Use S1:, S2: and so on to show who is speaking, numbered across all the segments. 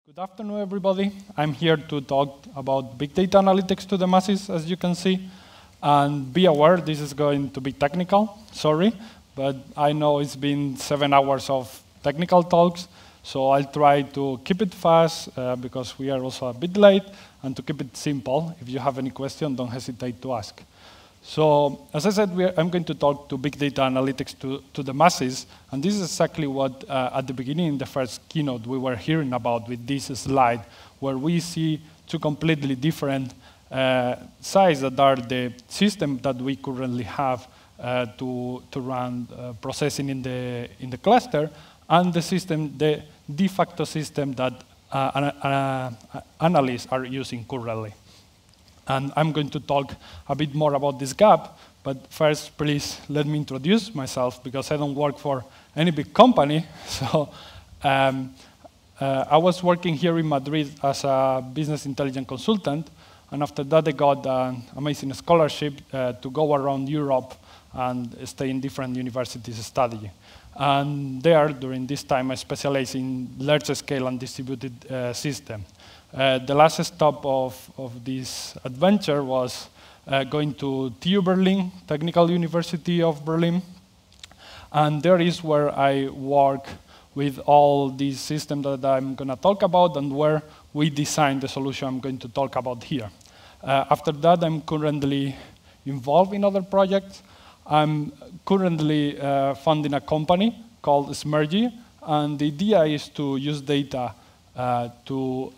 S1: Good afternoon, everybody. I'm here to talk about big data analytics to the masses, as you can see. And be aware, this is going to be technical, sorry, but I know it's been 7 hours of technical talks, so I'll try to keep it fast because we are also a bit late, and to keep it simple. If you have any question, don't hesitate to ask. So, as I said, I'm going to talk to big data analytics to the masses, and this is exactly what, at the beginning, in the first keynote, we were hearing about with this slide, where we see two completely different sides that are the system that we currently have to run processing in the cluster, and the system, the de facto system that analysts are using currently. And I'm going to talk a bit more about this gap, but first, please let me introduce myself, because I don't work for any big company. So I was working here in Madrid as a business intelligence consultant, and after that, I got an amazing scholarship to go around Europe and stay in different universities studying. And there, during this time, I specialized in large-scale and distributed systems. The last stop of this adventure was going to TU Berlin, Technical University of Berlin. And there is where I work with all these systems that I'm going to talk about and where we design the solution I'm going to talk about here. After that, I'm currently involved in other projects. I'm currently funding a company called Smergy, and the idea is to use data to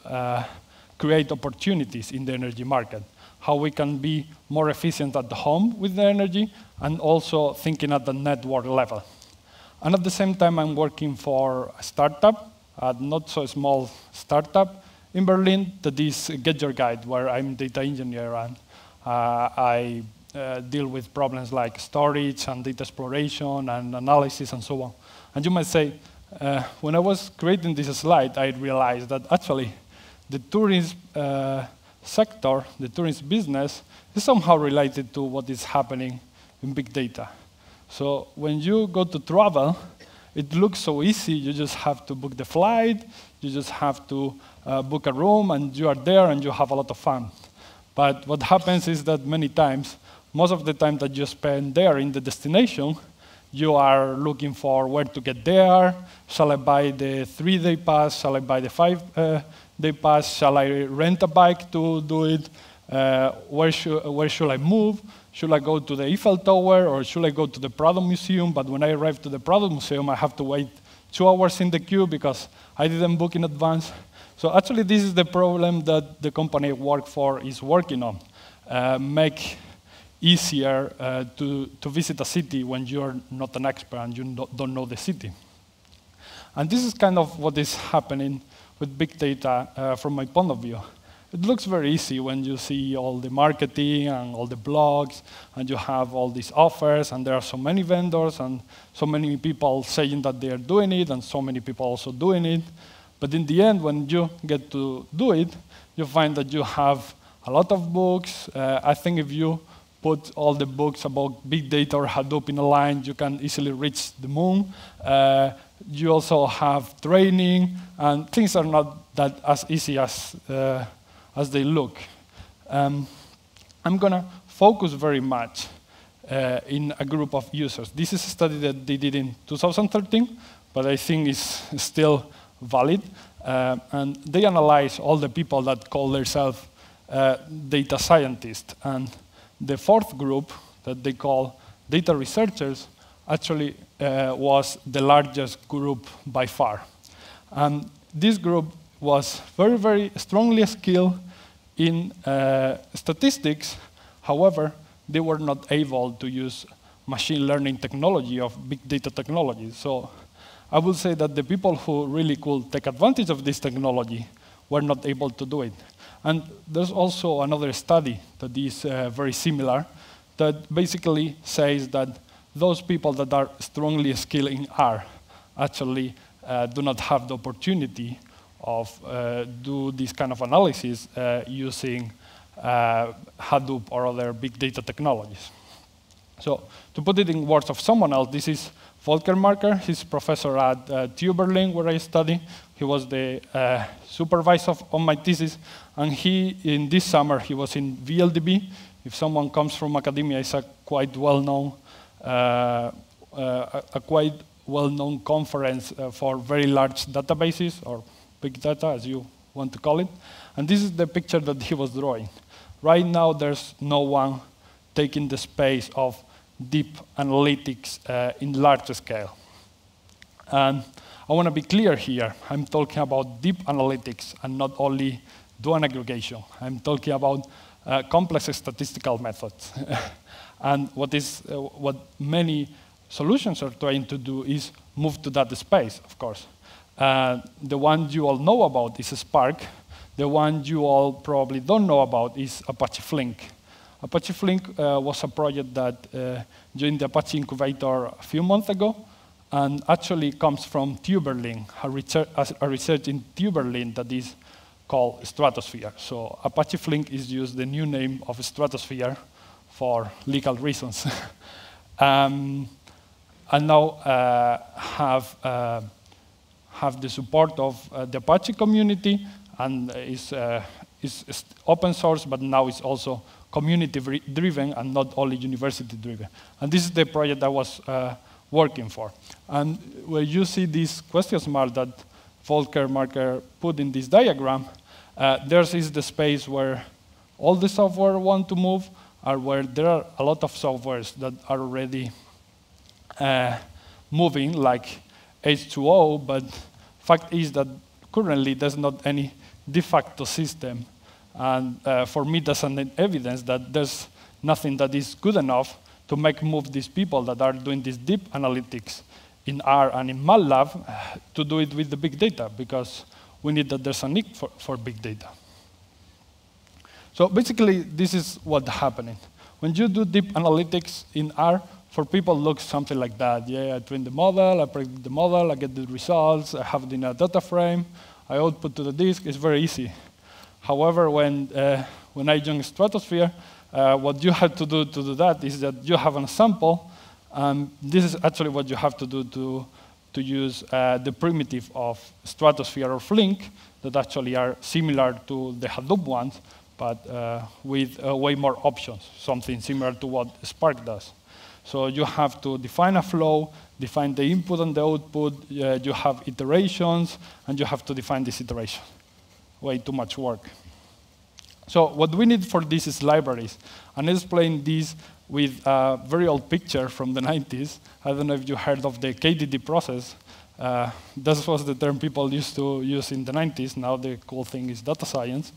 S1: create opportunities in the energy market, how we can be more efficient at the home with the energy, and also thinking at the network level. And at the same time, I'm working for a startup, a not so small startup in Berlin, that is Get Your Guide, where I'm data engineer, and I deal with problems like storage and data exploration and analysis and so on. And you might say, when I was creating this slide, I realized that actually the tourism sector, the tourism business, is somehow related to what is happening in big data. So when you go to travel, it looks so easy. You just have to book the flight, you just have to book a room, and you are there, and you have a lot of fun. But what happens is that many times, most of the time that you spend there in the destination, you are looking for where to get there. Shall I buy the 3-day pass? Shall I buy the 5-day pass? Shall I rent a bike to do it? Where should I move? Should I go to the Eiffel Tower, or should I go to the Prado Museum? But when I arrive to the Prado Museum, I have to wait 2 hours in the queue because I didn't book in advance. So actually, this is the problem that the company I work for is working on. Make easier to visit a city when you're not an expert and you don't know the city. And this is kind of what is happening with big data from my point of view. It looks very easy when you see all the marketing and all the blogs, and you have all these offers, and there are so many vendors and so many people saying that they are doing it, and so many people also doing it. But in the end, when you get to do it, you find that you have a lot of books. I think if you put all the books about big data or Hadoop in a line, you can easily reach the moon. You also have training, and things are not that as easy as they look. I'm going to focus very much in a group of users. This is a study that they did in 2013, but I think it's still valid. And they analyze all the people that call themselves data scientists. And the fourth group, that they call data researchers, actually was the largest group by far. And this group was very, very strongly skilled in statistics. However, they were not able to use machine learning technology of big data technology. So I would say that the people who really could take advantage of this technology were not able to do it. And there's also another study that is very similar, that basically says that those people that are strongly skilled in R actually do not have the opportunity of do this kind of analysis using Hadoop or other big data technologies. So to put it in words of someone else, this is Volker Marker. He's professor at TU Berlin, where I study. He was the supervisor on my thesis. And he, in this summer, he was in VLDB. If someone comes from academia, it's a quite well-known conference for very large databases, or big data, as you want to call it. And this is the picture that he was drawing. Right now, there's no one taking the space of deep analytics in large scale. And I want to be clear here. I'm talking about deep analytics and not only Duan aggregation. I'm talking about complex statistical methods. And what many solutions are trying to do is move to that space, of course. The one you all know about is Spark. The one you all probably don't know about is Apache Flink. Apache Flink was a project that joined the Apache incubator a few months ago, and actually comes from TU Berlin, a research in TU Berlin that is called Stratosphere. So Apache Flink is used the new name of Stratosphere for legal reasons. And now have the support of the Apache community, and is open source, but now it's also community-driven and not only university-driven. And this is the project I was working for. And where you see this question mark that Volker Marker put in this diagram, there is the space where all the software want to move, or where there are a lot of softwares that are already moving, like H2O, but fact is that currently there's not any de facto system. And for me, that's an evidence that there's nothing that is good enough to make move these people that are doing this deep analytics in R and in MATLAB to do it with the big data, because we need that there's a need for big data. So basically, this is what's happening. When you do deep analytics in R, for people, it looks something like that. Yeah, I train the model, I predict the model, I get the results, I have it in a data frame, I output to the disk. It's very easy. However, when I joined Stratosphere, what you have to do that is that you have a sample. This is actually what you have to do to use the primitive of Stratosphere or Flink that actually are similar to the Hadoop ones, but with way more options, something similar to what Spark does. So you have to define a flow, define the input and the output, you have iterations, and you have to define this iteration. Way too much work. So what we need for this is libraries. And I'll explain this with a very old picture from the 90s. I don't know if you heard of the KDD process. This was the term people used to use in the 90s. Now the cool thing is data science.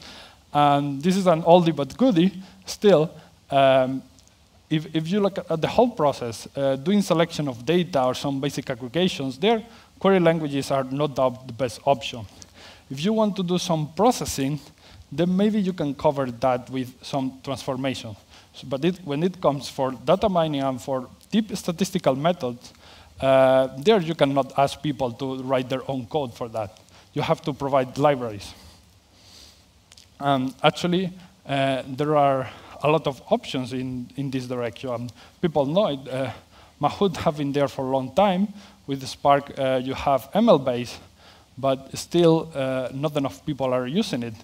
S1: And this is an oldie but goodie. Still, if you look at the whole process, doing selection of data or some basic aggregations, their query languages are no doubt the best option. If you want to do some processing, then maybe you can cover that with some transformation. But when it comes for data mining and for deep statistical methods, there you cannot ask people to write their own code for that. You have to provide libraries. Actually, there are a lot of options in this direction. People know it. Mahout have been there for a long time. With Spark, you have ML-based, but still not enough people are using it.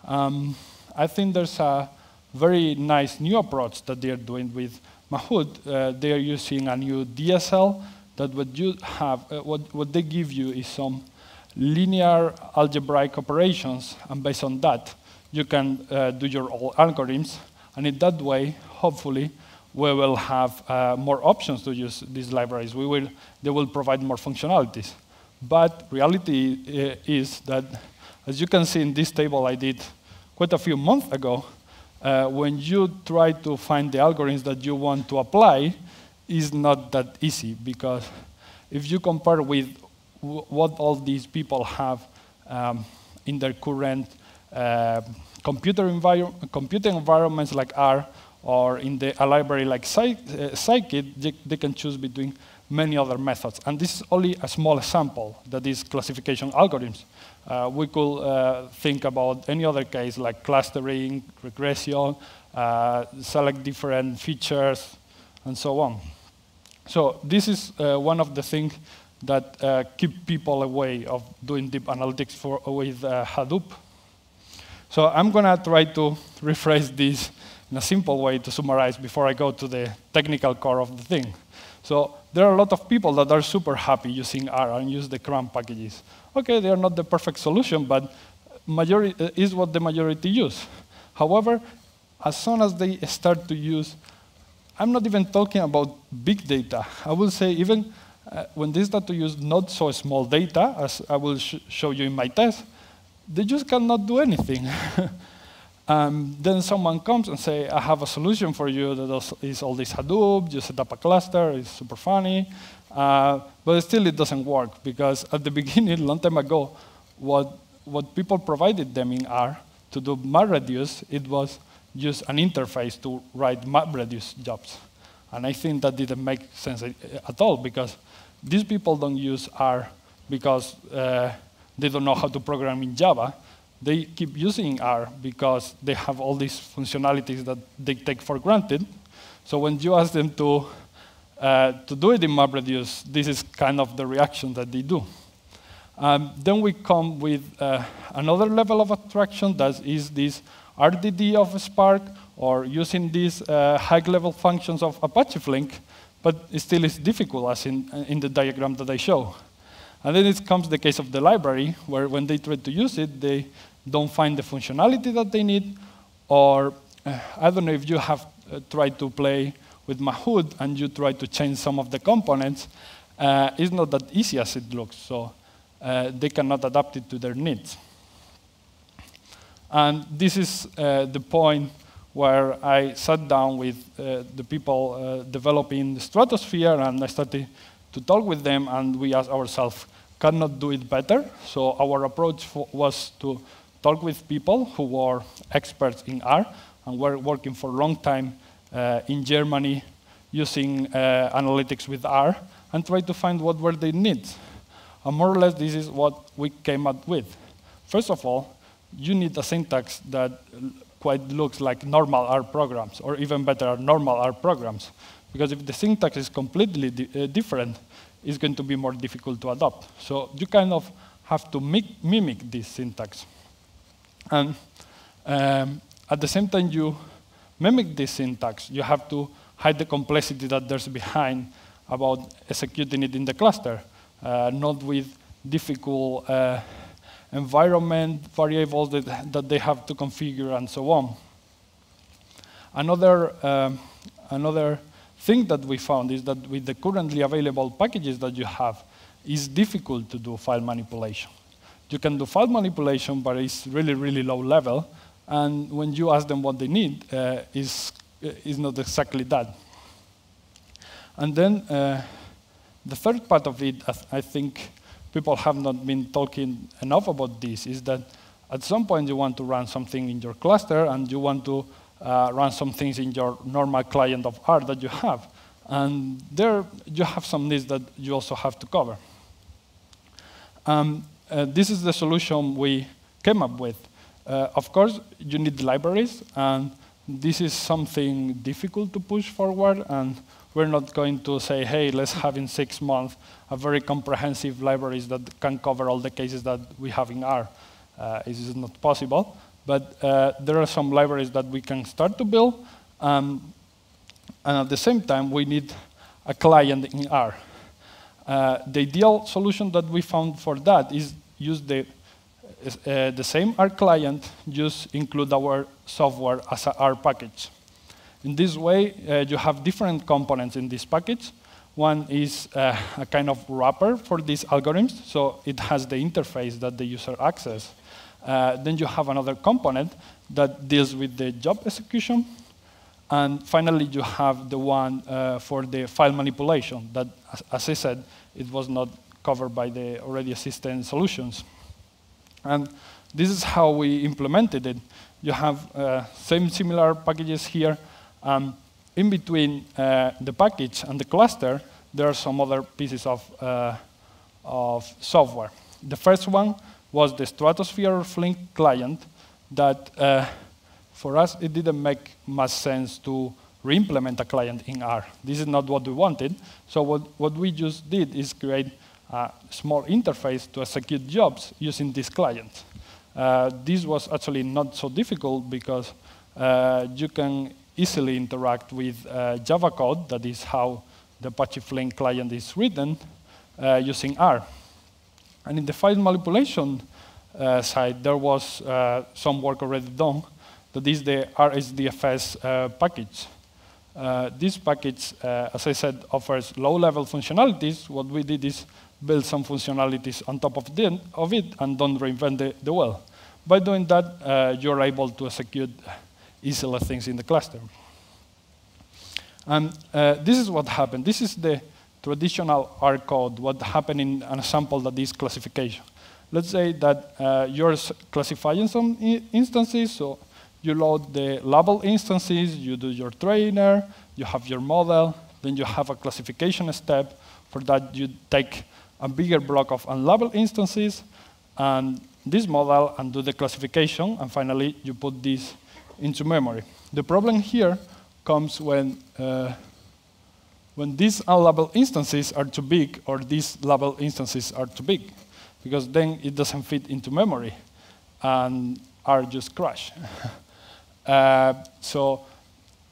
S1: I think there's a very nice new approach that they're doing with Mahout. They're using a new DSL that what you have, what they give you is some linear algebraic operations, and based on that, you can do your own algorithms. And in that way, hopefully, we will have more options to use these libraries. They will provide more functionalities. But reality is that, as you can see in this table I did quite a few months ago, when you try to find the algorithms that you want to apply, it's not that easy, because if you compare with what all these people have in their current computing environments like R, or in a library like Scikit, they can choose between many other methods. And this is only a small sample that is classification algorithms. We could think about any other case like clustering, regression, select different features, and so on. So this is one of the things that keep people away of doing deep analytics with Hadoop. So I'm going to try to rephrase this in a simple way to summarize before I go to the technical core of the thing. So there are a lot of people that are super happy using R and use the cron packages. OK, they are not the perfect solution, but is what the majority use. However, as soon as they start to use, I'm not even talking about big data. I will say even when they start to use not so small data, as I will show you in my test, they just cannot do anything. Then someone comes and say, I have a solution for you that is all this Hadoop, you set up a cluster, it's super funny. But still it doesn't work, because at the beginning, a long time ago, what people provided them in R to do MapReduce, it was just an interface to write MapReduce jobs. And I think that didn't make sense at all, because these people don't use R because they don't know how to program in Java. They keep using R because they have all these functionalities that they take for granted. So when you ask them to do it in MapReduce, this is kind of the reaction that they do. Then we come with another level of abstraction that is this RDD of Spark, or using these high-level functions of Apache Flink, but it still is difficult, as in the diagram that I show. And then it comes the case of the library, where when they try to use it, they don't find the functionality that they need, or I don't know if you have tried to play with Mahout and you try to change some of the components. It's not that easy as it looks, so they cannot adapt it to their needs. And this is the point where I sat down with the people developing the Stratosphere, and I started to talk with them, and we asked ourselves, cannot do it better? So our approach was to talk with people who were experts in R and were working for a long time in Germany using analytics with R, and try to find what were their needs. And more or less, this is what we came up with. First of all, you need a syntax that quite looks like normal R programs, or even better, normal R programs. Because if the syntax is completely different, it's going to be more difficult to adopt. So you kind of have to mimic this syntax. And at the same time you mimic this syntax, you have to hide the complexity that there's behind about executing it in the cluster, not with difficult environment variables that they have to configure and so on. Another thing that we found is that with the currently available packages that you have, it's difficult to do file manipulation. You can do file manipulation, but it's really, really low level. And when you ask them what they need, is not exactly that. And then the third part of it, I think people have not been talking enough about this, is that at some point you want to run something in your cluster, and you want to run some things in your normal client of R that you have. And there you have some needs that you also have to cover. This is the solution we came up with. Of course, you need libraries, and this is something difficult to push forward, and we're not going to say, hey, let's have in 6 months a very comprehensive libraries that can cover all the cases that we have in R. This is not possible, but there are some libraries that we can start to build, and at the same time, we need a client in R. The ideal solution that we found for that is use the same R client, just include our software as an R package. In this way, you have different components in this package. One is a kind of wrapper for these algorithms, so it has the interface that the user access. Then you have another component that deals with the job execution. And finally, you have the one for the file manipulation that, as I said, it was not covered by the already existing solutions. And this is how we implemented it. You have similar packages here. In between the package and the cluster, there are some other pieces of software. The first one was the Stratosphere Flink client that, for us, it didn't make much sense to re-implement a client in R. This is not what we wanted. So what we just did is create a small interface to execute jobs using this client. This was actually not so difficult because you can easily interact with Java code. That is how the Apache Flink client is written using R. And in the file manipulation side, there was some work already done. That is the RSDFS package. This package, as I said, offers low-level functionalities. What we did is build some functionalities on top of it and don't reinvent the wheel. By doing that, you're able to execute easily things in the cluster. And this is what happened. This is the traditional R code, what happened in an example that is classification. Let's say that you're classifying some instances, so you load the label instances, you do your trainer, you have your model, then you have a classification step. For that, you take a bigger block of unlabeled instances, and this model, and do the classification, and finally, you put this into memory. The problem here comes when these unlabeled instances are too big, or these labeled instances are too big, because then it doesn't fit into memory, and R just crash. So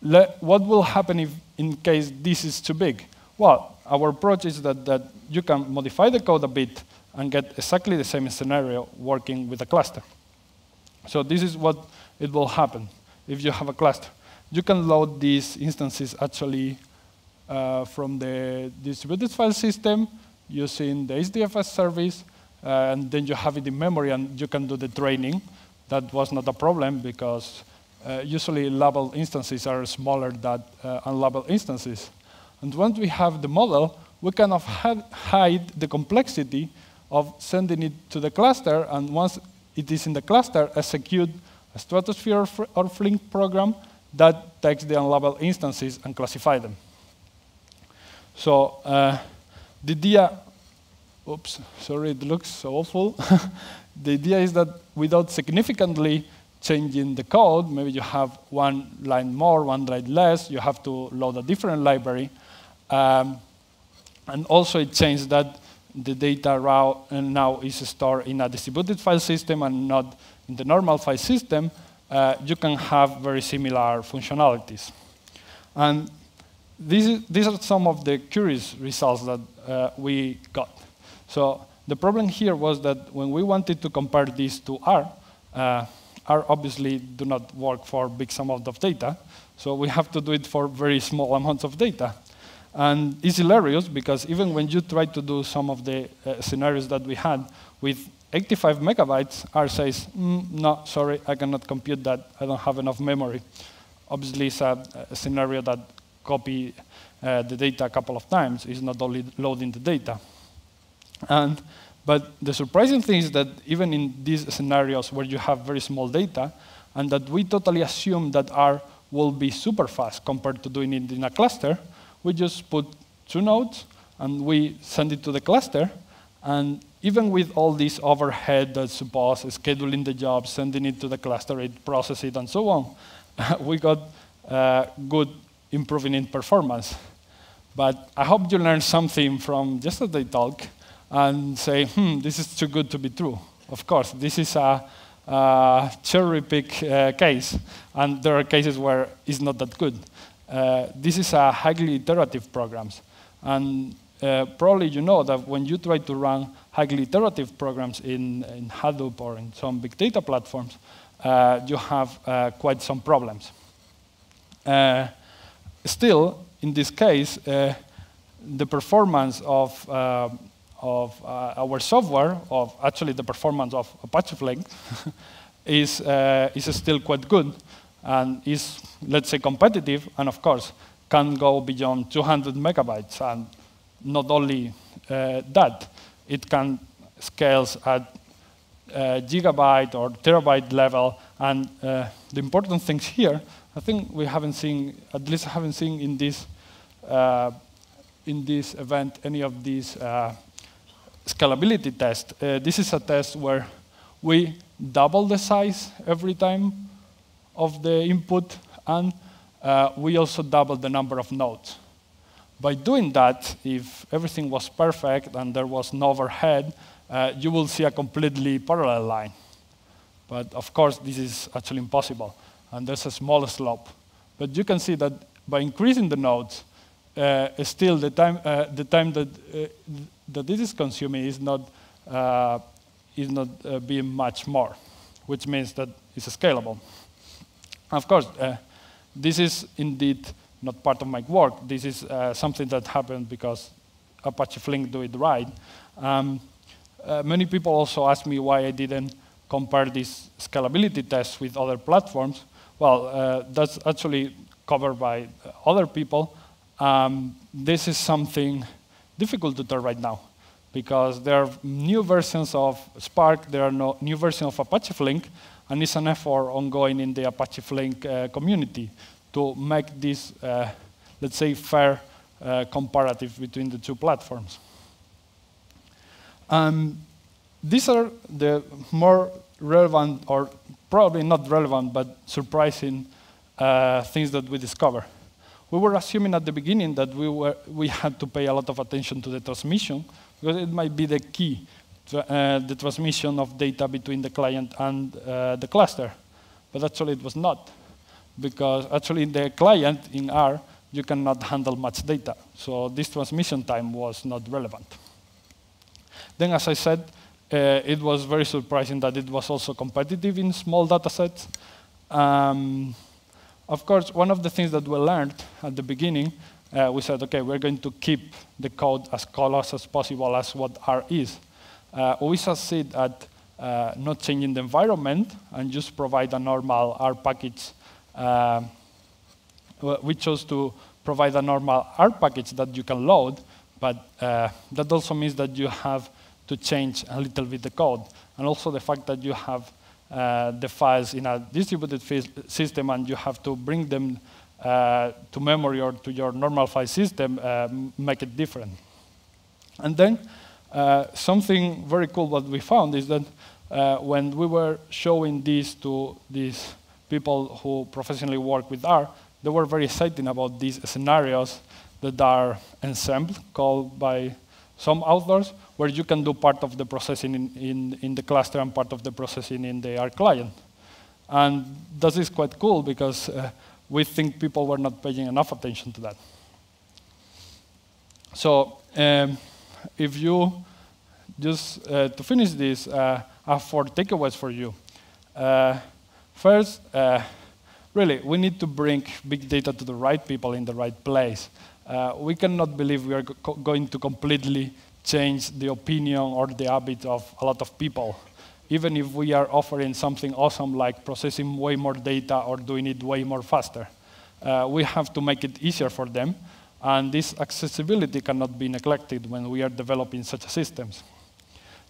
S1: what will happen if, in case this is too big? Well, our approach is that you can modify the code a bit and get exactly the same scenario working with a cluster. So this is what it will happen if you have a cluster. You can load these instances actually from the distributed file system using the HDFS service, and then you have it in memory and you can do the training. That was not a problem because usually labeled instances are smaller than unlabeled instances. And once we have the model, we kind of hide the complexity of sending it to the cluster, and once it is in the cluster, execute a Stratosphere or Flink program that takes the unlabeled instances and classify them. So the idea, oops, sorry, it looks so awful. The idea is that without significantly changing the code, maybe you have one line more, one line less, you have to load a different library. And also it changed that the data now is stored in a distributed file system and not in the normal file system. You can have very similar functionalities. And these are some of the curious results that we got. So the problem here was that when we wanted to compare this to R, R obviously do not work for big amount of data, so we have to do it for very small amounts of data. And it's hilarious because even when you try to do some of the scenarios that we had with 85 megabytes, R says, no, sorry, I cannot compute that, I don't have enough memory. Obviously, it's a scenario that copy the data a couple of times, it's not only loading the data. But the surprising thing is that even in these scenarios where you have very small data, and that we totally assume that R will be super fast compared to doing it in a cluster, we just put 2 nodes, and we send it to the cluster, and even with all this overhead that suppose scheduling the job, sending it to the cluster, it processes it, and so on, we got good improving in performance. But I hope you learned something from yesterday's talk, and say, this is too good to be true. Of course, this is a cherry-pick case, and there are cases where it's not that good. This is a highly iterative programs. And probably you know that when you try to run highly iterative programs in Hadoop or in some big data platforms, you have quite some problems. Still, in this case, the performance of our software, of actually the performance of Apache Flink, is still quite good, and is, let's say, competitive, and of course, can go beyond 200 megabytes. And not only that, it can scale at gigabyte or terabyte level. And the important things here, I think we haven't seen, at least I haven't seen in this event, any of these scalability tests. This is a test where we double the size every time of the input, and we also doubled the number of nodes. By doing that, if everything was perfect and there was no overhead, you will see a completely parallel line. But of course, this is actually impossible, and there's a small slope. But you can see that by increasing the nodes, still the time that it is consuming is not being much more, which means that it's scalable. Of course, this is indeed not part of my work. This is something that happened because Apache Flink do it right. Many people also ask me why I didn't compare these scalability tests with other platforms. Well, that's actually covered by other people. This is something difficult to tell right now because there are new versions of Spark, there are new versions of Apache Flink, and it's an effort ongoing in the Apache Flink community to make this, let's say, fair comparative between the two platforms. These are the more relevant, or probably not relevant, but surprising things that we discovered. We were assuming at the beginning that we had to pay a lot of attention to the transmission, because it might be the key to the transmission of data between the client and the cluster. But actually it was not, because actually in the client, in R, you cannot handle much data. So this transmission time was not relevant. Then, as I said, it was very surprising that it was also competitive in small data sets. Of course, one of the things that we learned at the beginning, we said, OK, we're going to keep the code as close as possible as what R is. We succeed at not changing the environment and just provide a normal R package. We chose to provide a normal R package that you can load, but that also means that you have to change a little bit the code. And also the fact that you have the files in a distributed system and you have to bring them to memory or to your normal file system make it different. And then something very cool what we found is that when we were showing this to these people who professionally work with R, they were very excited about these scenarios that are ensemble, called by some authors, where you can do part of the processing in the cluster and part of the processing in the R client. And that is quite cool because we think people were not paying enough attention to that. So if you just, to finish this, I have 4 takeaways for you. First, really, we need to bring big data to the right people in the right place. We cannot believe we are going to completely change the opinion or the habit of a lot of people, even if we are offering something awesome like processing way more data or doing it way more faster. We have to make it easier for them, and this accessibility cannot be neglected when we are developing such systems.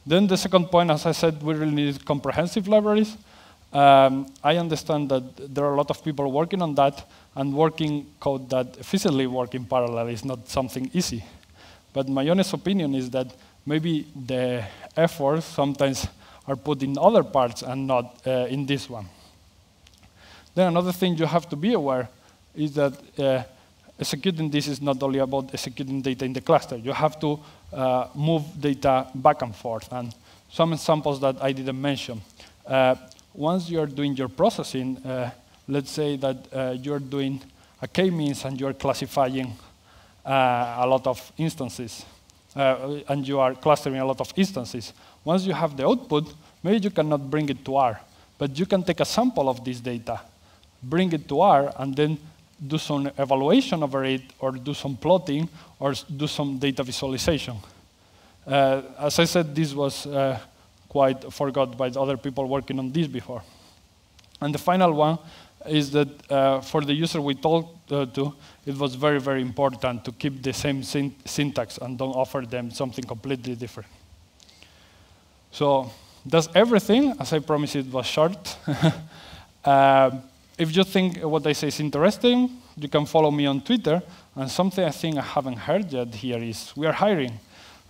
S1: Then the second point, as I said, we really need comprehensive libraries. I understand that there are a lot of people working on that, and working code that efficiently work in parallel is not something easy. But my honest opinion is that maybe the efforts sometimes are put in other parts and not in this one. Then another thing you have to be aware is that executing this is not only about executing data in the cluster. You have to move data back and forth. And some examples that I didn't mention. Once you're doing your processing, let's say that you're doing a k-means and you're classifying a lot of instances, and you are clustering a lot of instances. Once you have the output, maybe you cannot bring it to R, but you can take a sample of this data, bring it to R, and then do some evaluation over it, or do some plotting, or do some data visualization. As I said, this was quite forgot by the other people working on this before. And the final one is that for the user we talked to, it was very, very important to keep the same syntax and don't offer them something completely different. So that's everything. As I promised, it was short. If you think what I say is interesting, you can follow me on Twitter. And something I think I haven't heard yet here is we are hiring.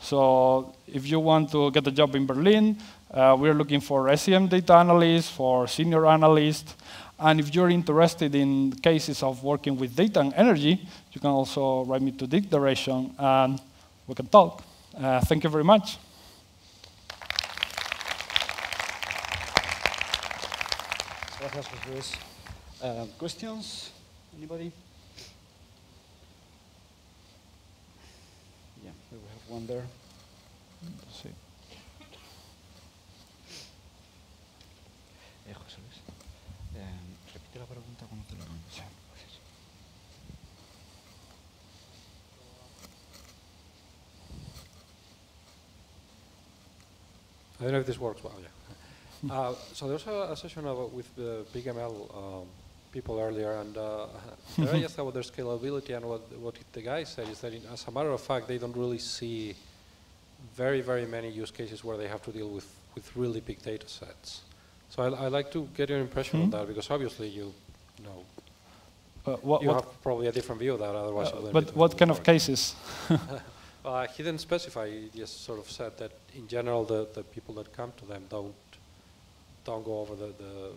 S1: So if you want to get a job in Berlin, we're looking for SEM data analysts, for senior analysts, And if you're interested in cases of working with data and energy, you can also write me to Declaration, and we can talk. Thank you very much.
S2: Gracias, José Luis. Questions? Anybody? Yeah, we have one there.
S1: Sí.
S2: José Luis, repite la pregunta cuando te lo mando. Sí.
S3: I don't know if this works well. Yeah. So there was a session with the big ML people earlier, and there I asked about their scalability, and what the guy said is that, as a matter of fact, they don't really see very, very many use cases where they have to deal with really big data sets. So I'd like to get your impression on that, because obviously you have probably a different view of that, otherwise you wouldn't.
S1: But what kind of cases?
S3: He didn't specify. He just sort of said that in general the people that come to them don't go over the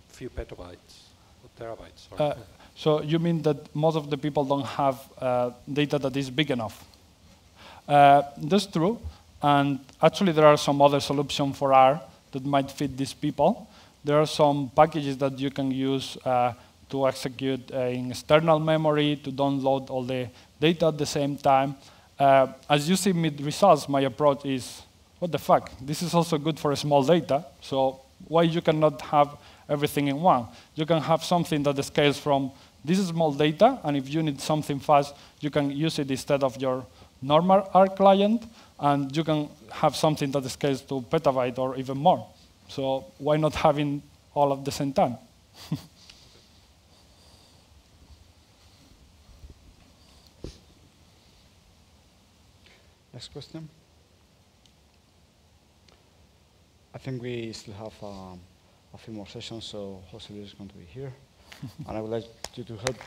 S3: few petabytes or terabytes.
S1: So you mean that most of the people don't have data that is big enough? That's true, and actually there are some other solutions for R that might fit these people. There are some packages that you can use to execute in external memory, to download all the data at the same time. As you see with results, my approach is, what the fuck? This is also good for small data, so why you cannot have everything in one? You can have something that scales from this small data, and if you need something fast, you can use it instead of your normal R client, and you can have something that scales to petabyte or even more. So why not having all at the same time?
S2: Next question. I think we still have a few more sessions, so José Luis is going to be here. And I would like you to help.